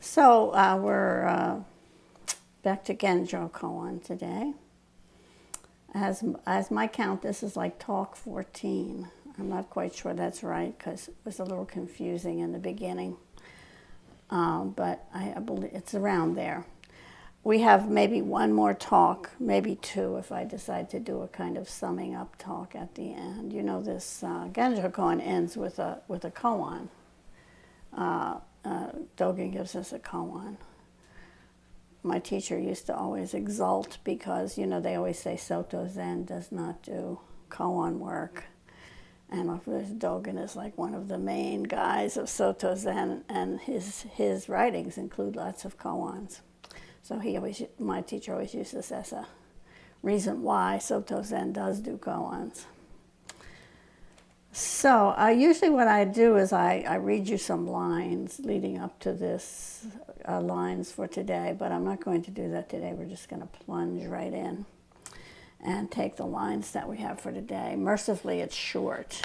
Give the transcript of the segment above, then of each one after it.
So we're back to Genjo Koan today. As my count, this is like talk 14. I'm not quite sure that's right because it was a little confusing in the beginning. But I believe it's around there. We have maybe one more talk, maybe two, if I decide to do a kind of summing up talk at the end. You know, this Genjo Koan ends with a koan. Dogen gives us a koan. My teacher used to always exult because, you know, they always say Soto Zen does not do koan work. And of course, Dogen is like one of the main guys of Soto Zen, and his writings include lots of koans. So my teacher always used this as a reason why Soto Zen does do koans. So usually what I do is I read you some lines leading up to this, lines for today, but I'm not going to do that today. We're just going to plunge right in and take the lines that we have for today. Mercifully, it's short.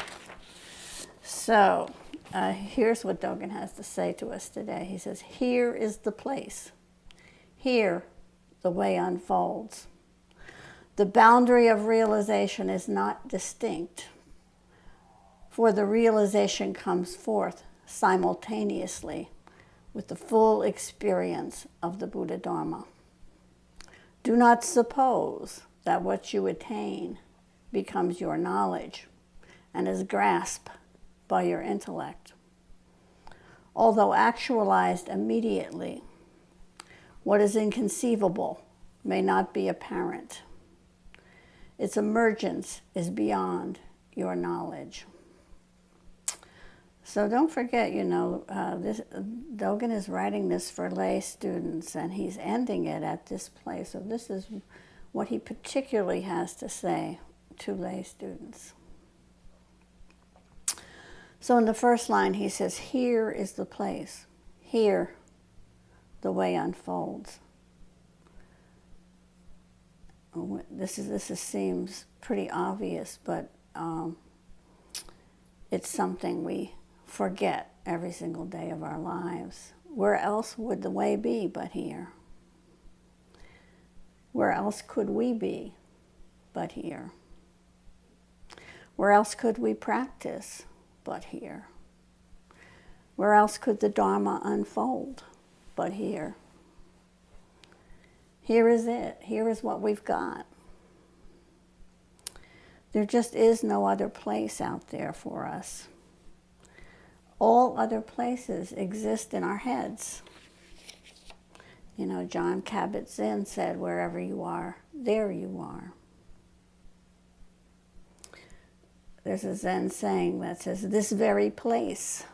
So here's what Dogen has to say to us today. He says, here is the place. Here the way unfolds. The boundary of realization is not distinct, for the realization comes forth simultaneously with the full experience of the Buddha Dharma. Do not suppose that what you attain becomes your knowledge and is grasped by your intellect. Although actualized immediately, what is inconceivable may not be apparent. Its emergence is beyond your knowledge. So don't forget, you know, Dogen is writing this for lay students, and he's ending it at this place. So this is what he particularly has to say to lay students. So in the first line, he says, here is the place. Here the way unfolds. This seems pretty obvious, but it's something we forget every single day of our lives. Where else would the way be but here? Where else could we be but here? Where else could we practice but here? Where else could the Dharma unfold but here? Here is it. Here is what we've got. There just is no other place out there for us. All other places exist in our heads. You know, John Kabat-Zinn said, wherever you are, there you are. There's a Zen saying that says, this very place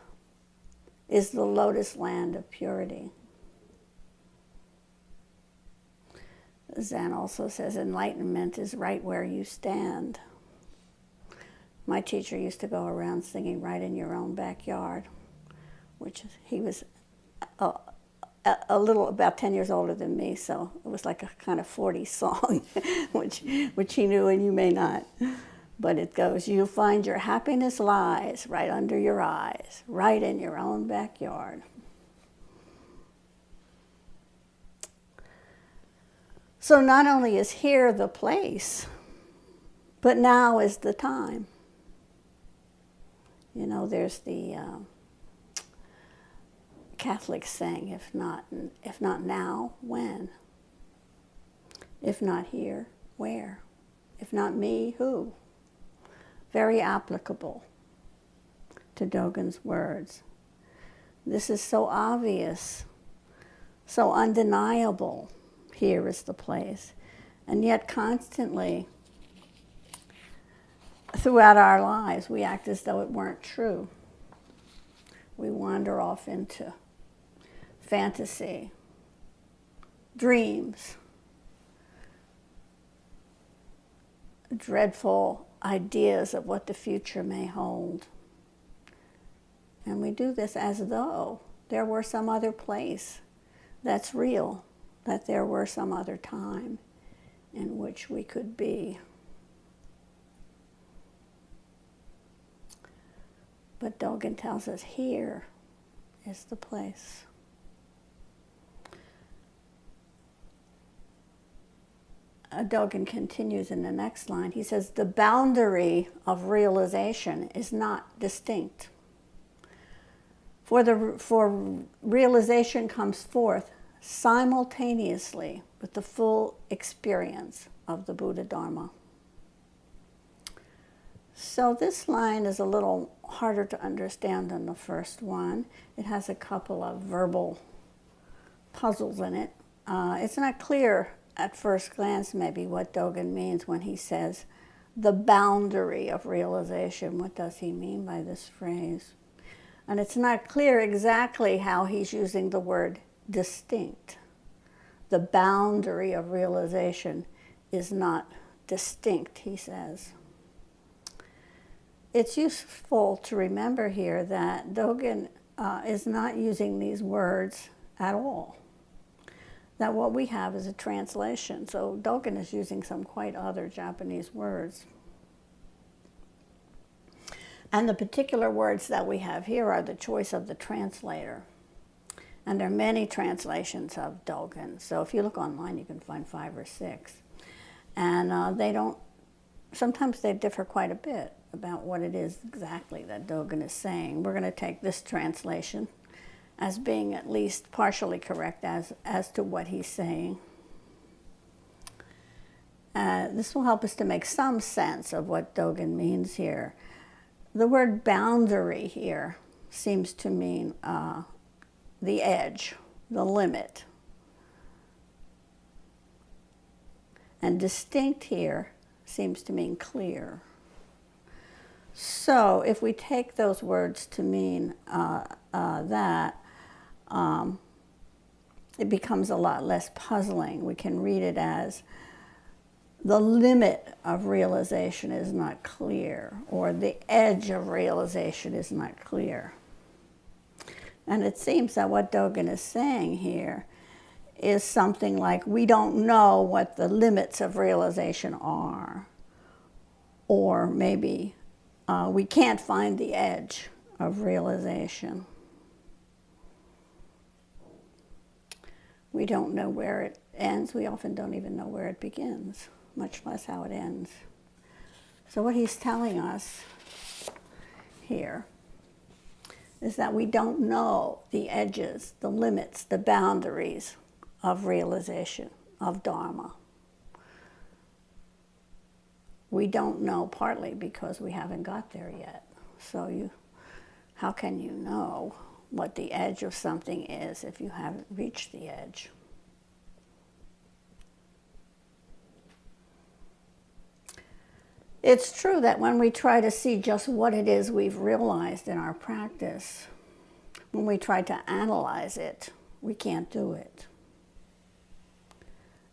is the lotus land of purity. Zen also says, enlightenment is right where you stand. My teacher used to go around singing right in your own backyard, which he was a little, about 10 years older than me, so it was like a kind of 40s song, which he knew and you may not. But it goes, you find your happiness lies right under your eyes, right in your own backyard. So not only is here the place, but now is the time. You know, there's the Catholic saying, if not now, when? If not here, where? If not me, who? Very applicable to Dogen's words. This is so obvious, so undeniable. Here is the place. And yet constantly, throughout our lives, we act as though it weren't true. We wander off into fantasy, dreams, dreadful ideas of what the future may hold. And we do this as though there were some other place that's real, that there were some other time in which we could be. But Dogen tells us here is the place. Dogen continues in the next line. He says, the boundary of realization is not distinct. For realization comes forth simultaneously with the full experience of the Buddha Dharma. So this line is a little harder to understand than the first one. It has a couple of verbal puzzles in it. It's not clear at first glance maybe what Dogen means when he says the boundary of realization. What does he mean by this phrase? And it's not clear exactly how he's using the word distinct. The boundary of realization is not distinct, he says. It's useful to remember here that Dogen is not using these words at all. That what we have is a translation. So Dogen is using some quite other Japanese words. And the particular words that we have here are the choice of the translator. And there are many translations of Dogen. So if you look online, you can find 5 or 6. And sometimes they differ quite a bit about what it is exactly that Dogen is saying. We're going to take this translation as being at least partially correct as to what he's saying. This will help us to make some sense of what Dogen means here. The word boundary here seems to mean the edge, the limit. And distinct here seems to mean clear. So if we take those words to mean that, it becomes a lot less puzzling. We can read it as the limit of realization is not clear, or the edge of realization is not clear. And it seems that what Dogen is saying here is something like, we don't know what the limits of realization are, or maybe we can't find the edge of realization. We don't know where it ends. We often don't even know where it begins, much less how it ends. So what he's telling us here is that we don't know the edges, the limits, the boundaries of realization, of Dharma. We don't know partly because we haven't got there yet. So how can you know what the edge of something is if you haven't reached the edge? It's true that when we try to see just what it is we've realized in our practice, when we try to analyze it, we can't do it.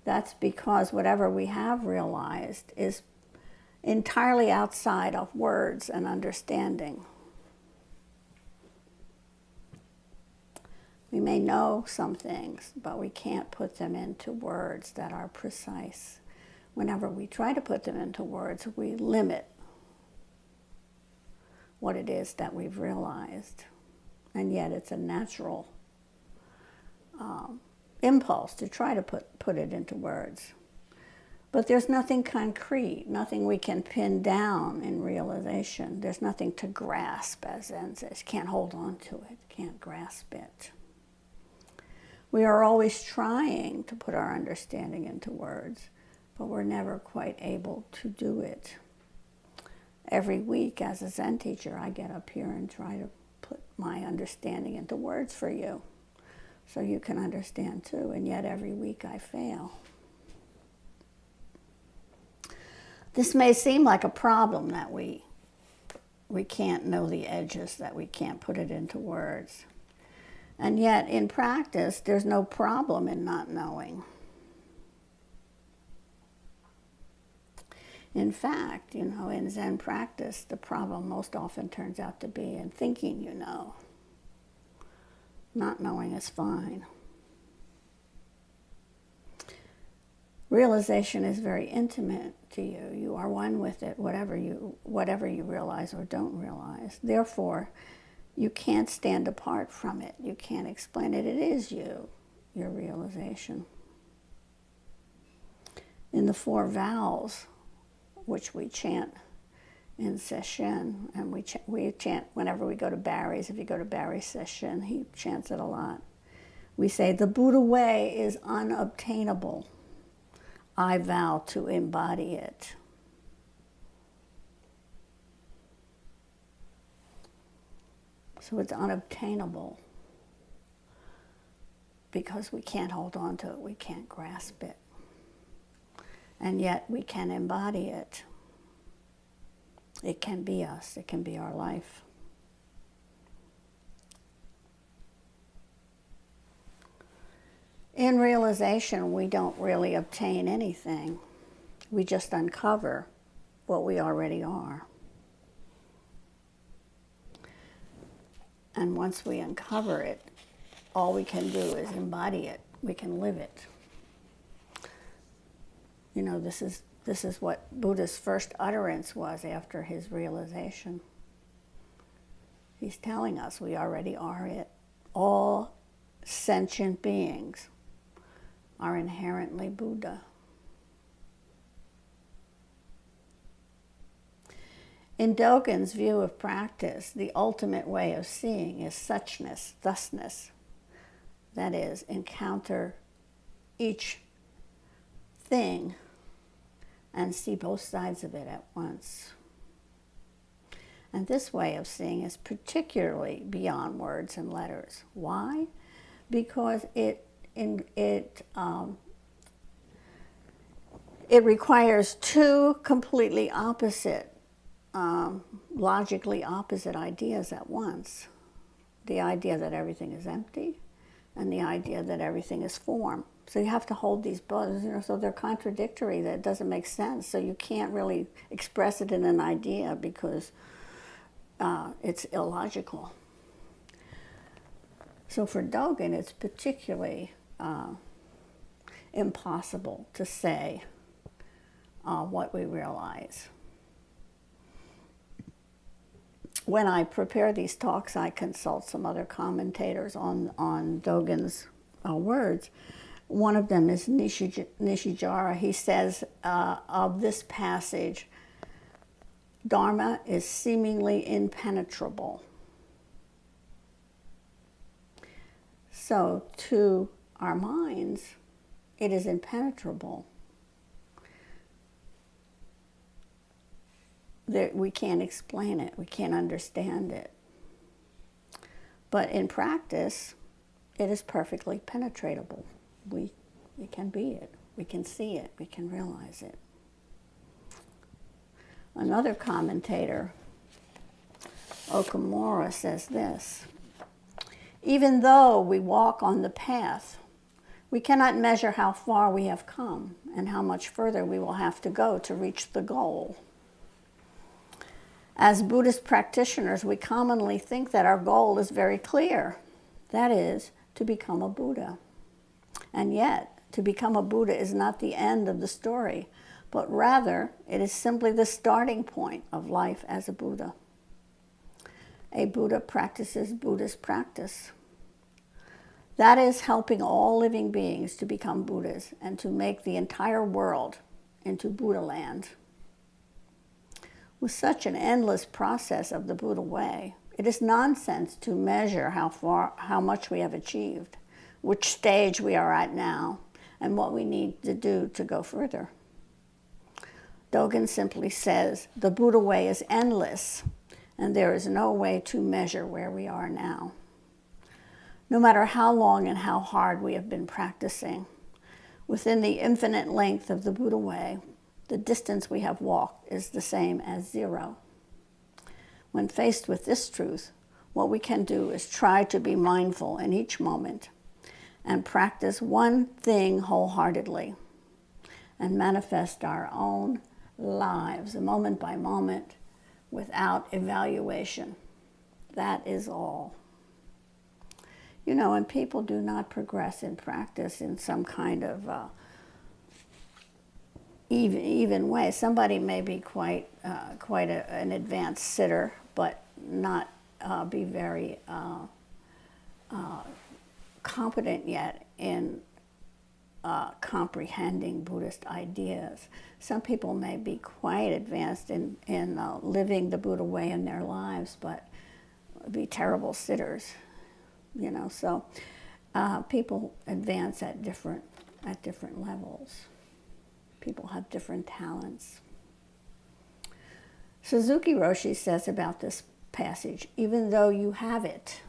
That's because whatever we have realized is entirely outside of words and understanding. We may know some things, but we can't put them into words that are precise. Whenever we try to put them into words, we limit what it is that we've realized. And yet it's a natural impulse to try to put it into words. But there's nothing concrete, nothing we can pin down in realization. There's nothing to grasp, as Zen says. Can't hold on to it, can't grasp it. We are always trying to put our understanding into words, but we're never quite able to do it. Every week as a Zen teacher, I get up here and try to put my understanding into words for you so you can understand too, and yet every week I fail. This may seem like a problem that we can't know the edges, that we can't put it into words. And yet in practice, there's no problem in not knowing. In fact, in Zen practice, the problem most often turns out to be in thinking you know. Not knowing is fine. Realization is very intimate to you. You are one with it, whatever you realize or don't realize. Therefore, you can't stand apart from it. You can't explain it. It is you, your realization. in the 4 vows, which we chant in session, and we chant whenever we go to Barry's. If you go to Barry's session, he chants it a lot. We say, the Buddha way is unobtainable. I vow to embody it. So it's unobtainable because we can't hold on to it, we can't grasp it. And yet we can embody it. It can be us, it can be our life. In realization, we don't really obtain anything. We just uncover what we already are. And once we uncover it, all we can do is embody it. We can live it. You know, this is what Buddha's first utterance was after his realization. He's telling us we already are it. All sentient beings are inherently Buddha. In Dogen's view of practice, the ultimate way of seeing is suchness, thusness. That is, encounter each thing and see both sides of it at once. And this way of seeing is particularly beyond words and letters. Why? Because it requires 2 completely opposite, logically opposite ideas at once. The idea that everything is empty and the idea that everything is form. So you have to hold these both, so they're contradictory, that doesn't make sense. So you can't really express it in an idea because it's illogical. So for Dogen, it's particularly impossible to say what we realize. When I prepare these talks, I consult some other commentators on Dogen's words. One of them is Nishijara. He says of this passage, Dharma is seemingly impenetrable. So to our minds, it is impenetrable. We can't explain it, we can't understand it. But in practice, it is perfectly penetratable. We can be it, we can see it, we can realize it. Another commentator, Okamura, says this: even though we walk on the path, we cannot measure how far we have come and how much further we will have to go to reach the goal. As Buddhist practitioners, we commonly think that our goal is very clear. That is, to become a Buddha. And yet, to become a Buddha is not the end of the story, but rather, it is simply the starting point of life as a Buddha. A Buddha practices Buddhist practice. That is helping all living beings to become Buddhas and to make the entire world into Buddha land. With such an endless process of the Buddha way, it is nonsense to measure how much we have achieved, which stage we are at now, and what we need to do to go further. Dogen simply says, the Buddha way is endless, and there is no way to measure where we are now. No matter how long and how hard we have been practicing, within the infinite length of the Buddha way, the distance we have walked is the same as 0. When faced with this truth, what we can do is try to be mindful in each moment and practice one thing wholeheartedly and manifest our own lives, moment by moment, without evaluation. That is all. You know, and people do not progress in practice in some kind of even way. Somebody may be quite an advanced sitter, but not be very competent yet in comprehending Buddhist ideas. Some people may be quite advanced in living the Buddha way in their lives, but be terrible sitters, you know. So people advance at different levels. People have different talents. Suzuki Roshi says about this passage, even though you have it,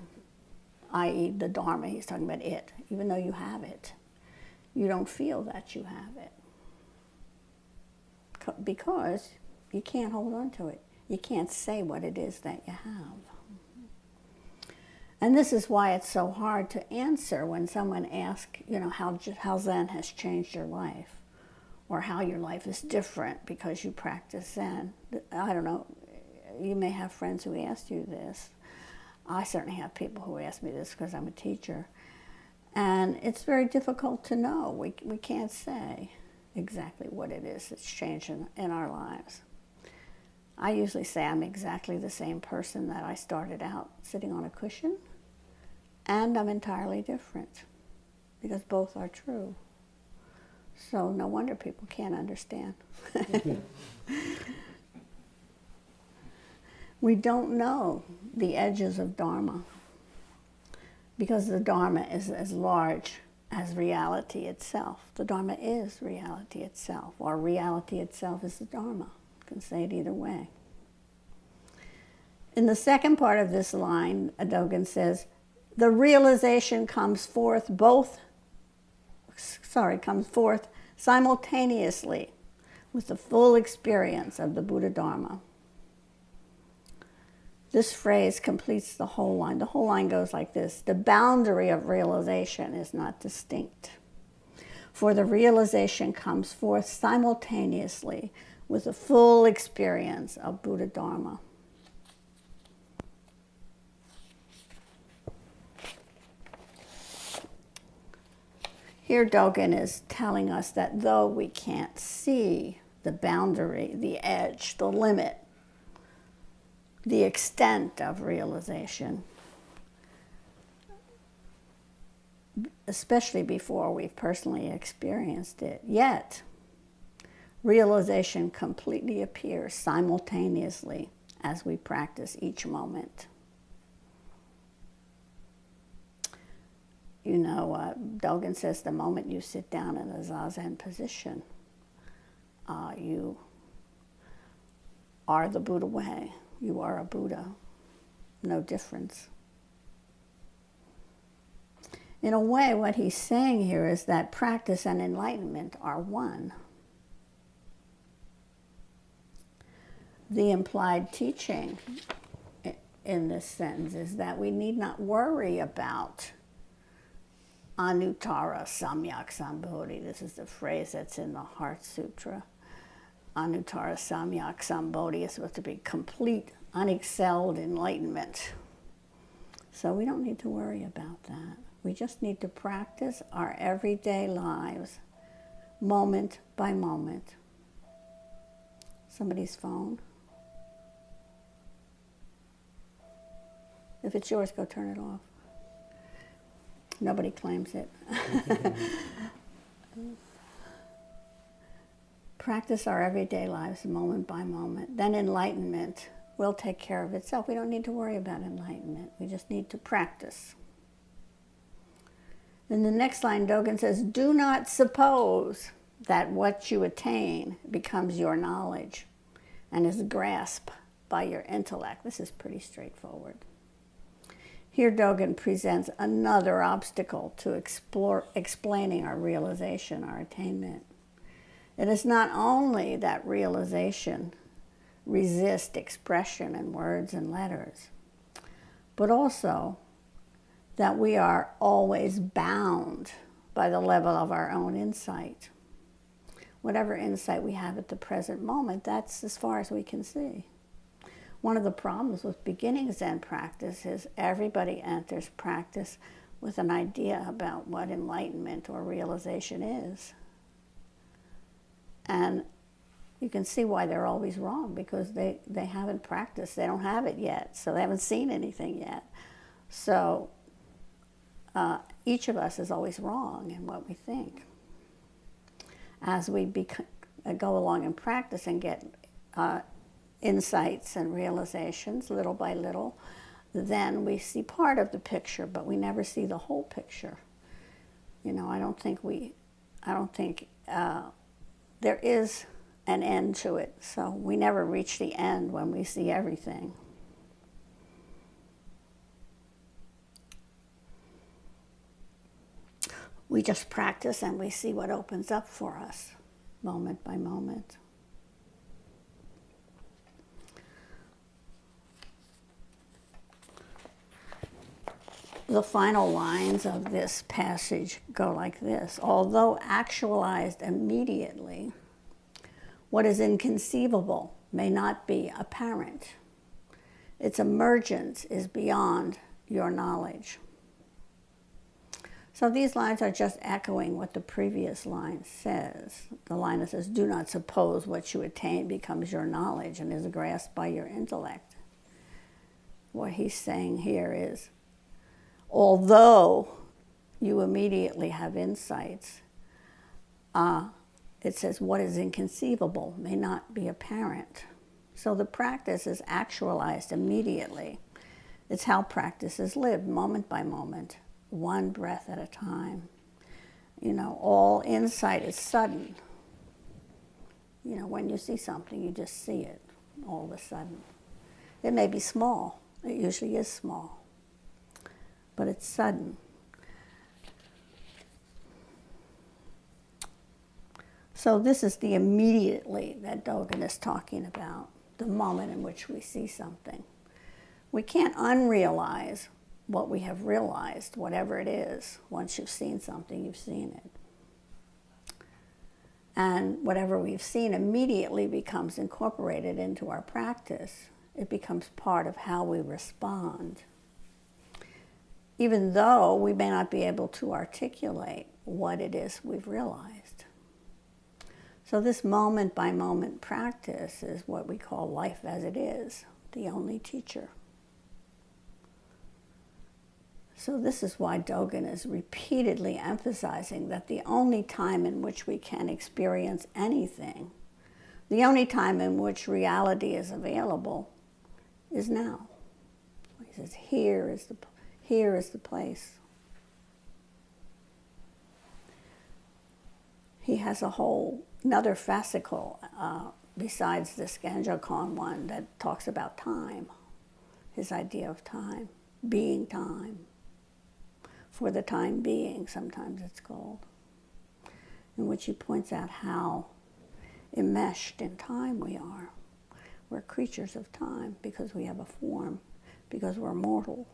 i.e. the Dharma, he's talking about it, even though you have it, you don't feel that you have it. Because you can't hold on to it. You can't say what it is that you have. And this is why it's so hard to answer when someone asks, you know, how Zen has changed your life, or how your life is different because you practice Zen. I don't know, you may have friends who ask you this. I certainly have people who ask me this because I'm a teacher. And it's very difficult to know. We can't say exactly what it is that's changed in our lives. I usually say I'm exactly the same person that I started out sitting on a cushion, and I'm entirely different, because both are true. So no wonder people can't understand. We don't know the edges of Dharma, because the Dharma is as large as reality itself. The Dharma is reality itself, or reality itself is the Dharma. You can say it either way. In the second part of this line, Dogen says, the realization comes forth simultaneously with the full experience of the Buddha Dharma. This phrase completes the whole line. The whole line goes like this: the boundary of realization is not distinct, for the realization comes forth simultaneously with the full experience of Buddha Dharma. Here Dogen is telling us that though we can't see the boundary, the edge, the limit, the extent of realization, especially before we've personally experienced it, yet realization completely appears simultaneously as we practice each moment. You know, Dogen says the moment you sit down in a Zazen position, you are the Buddha way. You are a Buddha. No difference. In a way, what he's saying here is that practice and enlightenment are one. The implied teaching in this sentence is that we need not worry about Anuttara Samyak Sambodhi. This is the phrase that's in the Heart Sutra. Anuttara Samyak Sambodhi is supposed to be complete, unexcelled enlightenment. So we don't need to worry about that. We just need to practice our everyday lives, moment by moment. Somebody's phone. If it's yours, go turn it off. Nobody claims it. Practice our everyday lives moment by moment. Then enlightenment will take care of itself. We don't need to worry about enlightenment. We just need to practice. In the next line, Dogen says, do not suppose that what you attain becomes your knowledge and is grasped by your intellect. This is pretty straightforward. Here Dogen presents another obstacle to explaining our realization, our attainment. It is not only that realization resists expression in words and letters, but also that we are always bound by the level of our own insight. Whatever insight we have at the present moment, that's as far as we can see. One of the problems with beginning Zen practice is everybody enters practice with an idea about what enlightenment or realization is. And you can see why they're always wrong, because they haven't practiced. They don't have it yet, so they haven't seen anything yet. So each of us is always wrong in what we think. as we go along and practice and get insights and realizations little by little, then we see part of the picture, but we never see the whole picture. You know, I don't think there is an end to it, so we never reach the end when we see everything. We just practice and we see what opens up for us, moment by moment. The final lines of this passage go like this: although actualized immediately, what is inconceivable may not be apparent. Its emergence is beyond your knowledge. So these lines are just echoing what the previous line says. The line that says, do not suppose what you attain becomes your knowledge and is grasped by your intellect. What he's saying here is, although you immediately have insights, it says what is inconceivable may not be apparent. So the practice is actualized immediately. It's how practice is lived, moment by moment, one breath at a time. You know, all insight is sudden. You know, when you see something, you just see it all of a sudden. It may be small. It usually is small. But it's sudden. So this is the immediately that Dogen is talking about, the moment in which we see something. We can't unrealize what we have realized, whatever it is. Once you've seen something, you've seen it. And whatever we've seen immediately becomes incorporated into our practice. It becomes part of how we respond. Even though we may not be able to articulate what it is we've realized. So this moment-by-moment practice is what we call life as it is, the only teacher. So this is why Dogen is repeatedly emphasizing that the only time in which we can experience anything, the only time in which reality is available, is now. He says, here is the place. He has another fascicle besides this Genjo Koan one that talks about time, his idea of time, being time. For the time being, sometimes it's called, in which he points out how enmeshed in time we are. We're creatures of time because we have a form, because we're mortal.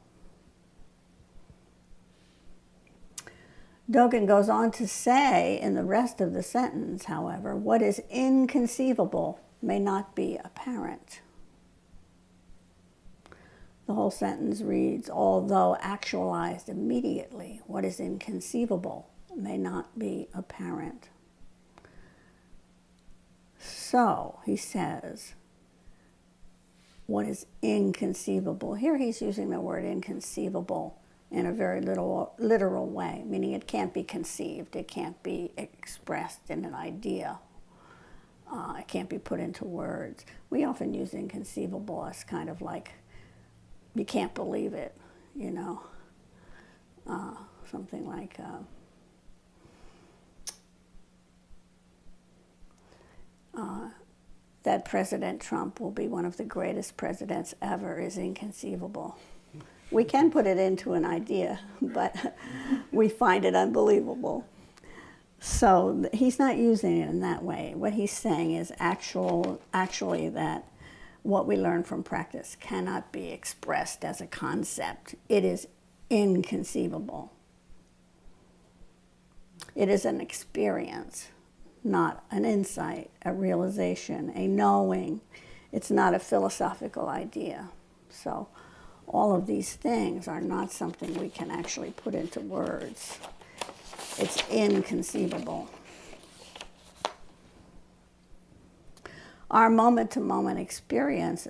Dogen goes on to say in the rest of the sentence, however, what is inconceivable may not be apparent. The whole sentence reads, although actualized immediately, what is inconceivable may not be apparent. So, he says, what is inconceivable? Here he's using the word inconceivable in a very literal way, meaning it can't be conceived, it can't be expressed in an idea, it can't be put into words. We often use inconceivable as kind of like, you can't believe it, you know, something like that President Trump will be one of the greatest presidents ever is inconceivable. We can put it into an idea, but we find it unbelievable. So he's not using it in that way. What he's saying is actually that what we learn from practice cannot be expressed as a concept. It is inconceivable. It is an experience, not an insight, a realization, a knowing. It's not a philosophical idea. So all of these things are not something we can actually put into words. It's inconceivable. Our moment-to-moment experience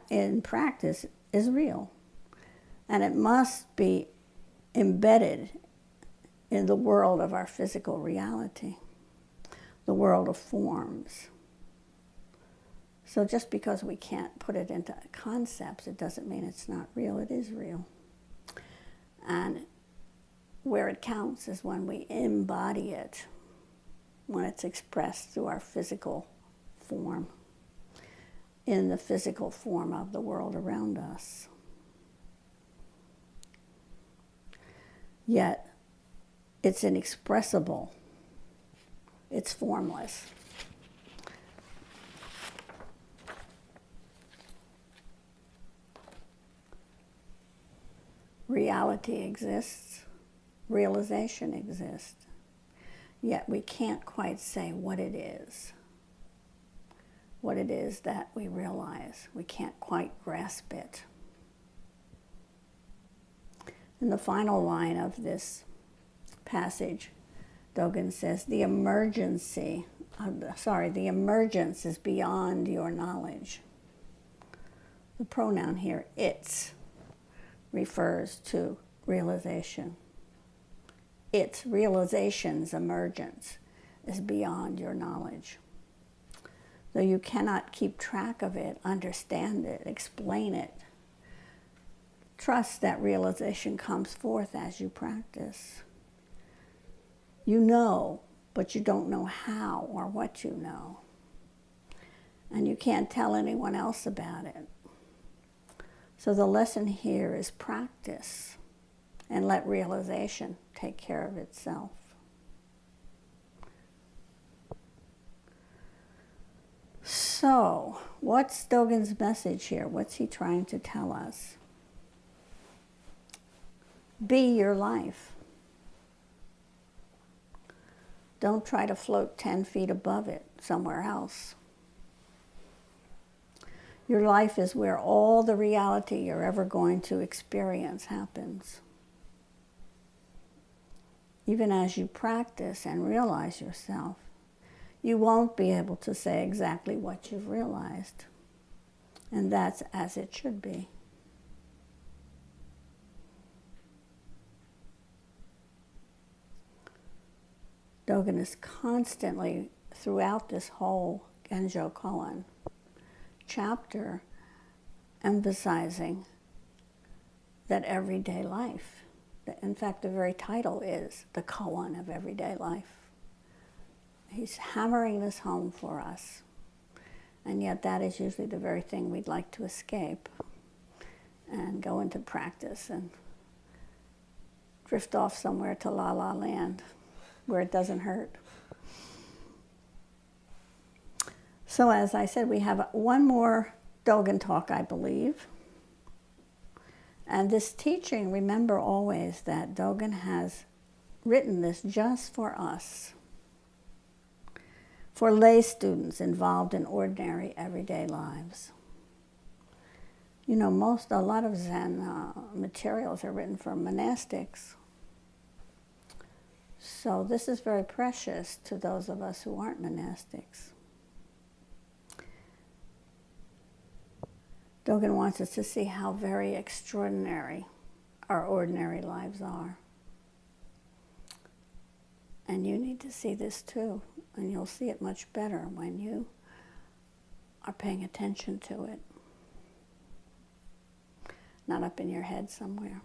in practice is real, and it must be embedded in the world of our physical reality. the world of forms. So just because we can't put it into concepts, it doesn't mean it's not real. It is real. And where it counts is when we embody it, when it's expressed through our physical form, in the physical form of the world around us. Yet, it's inexpressible. It's formless. Reality exists, realization exists, yet we can't quite say what it is that we realize. We can't quite grasp it. In the final line of this passage, Dogen says, the emergence is beyond your knowledge. The pronoun here, it's, refers to realization. Its realization's emergence is beyond your knowledge. Though you cannot keep track of it, understand it, explain it, trust that realization comes forth as you practice. You know, but you don't know how or what you know. And you can't tell anyone else about it. So the lesson here is practice and let realization take care of itself. So, what's Dogen's message here? What's he trying to tell us? Be your life. Don't try to float 10 feet above it somewhere else. Your life is where all the reality you're ever going to experience happens. Even as you practice and realize yourself, you won't be able to say exactly what you've realized. And that's as it should be. Dogen is constantly, throughout this whole Genjo Koan chapter, emphasizing that everyday life. In fact, the very title is the Koan of everyday life. He's hammering this home for us. And yet that is usually the very thing we'd like to escape and go into practice and drift off somewhere to La La Land where it doesn't hurt. So as I said, we have one more Dogen talk, I believe. And this teaching, remember always that Dogen has written this just for us, for lay students involved in ordinary, everyday lives. You know, a lot of Zen materials are written for monastics. So this is very precious to those of us who aren't monastics. Dogen wants us to see how very extraordinary our ordinary lives are. And you need to see this too, and you'll see it much better when you are paying attention to it, not up in your head somewhere.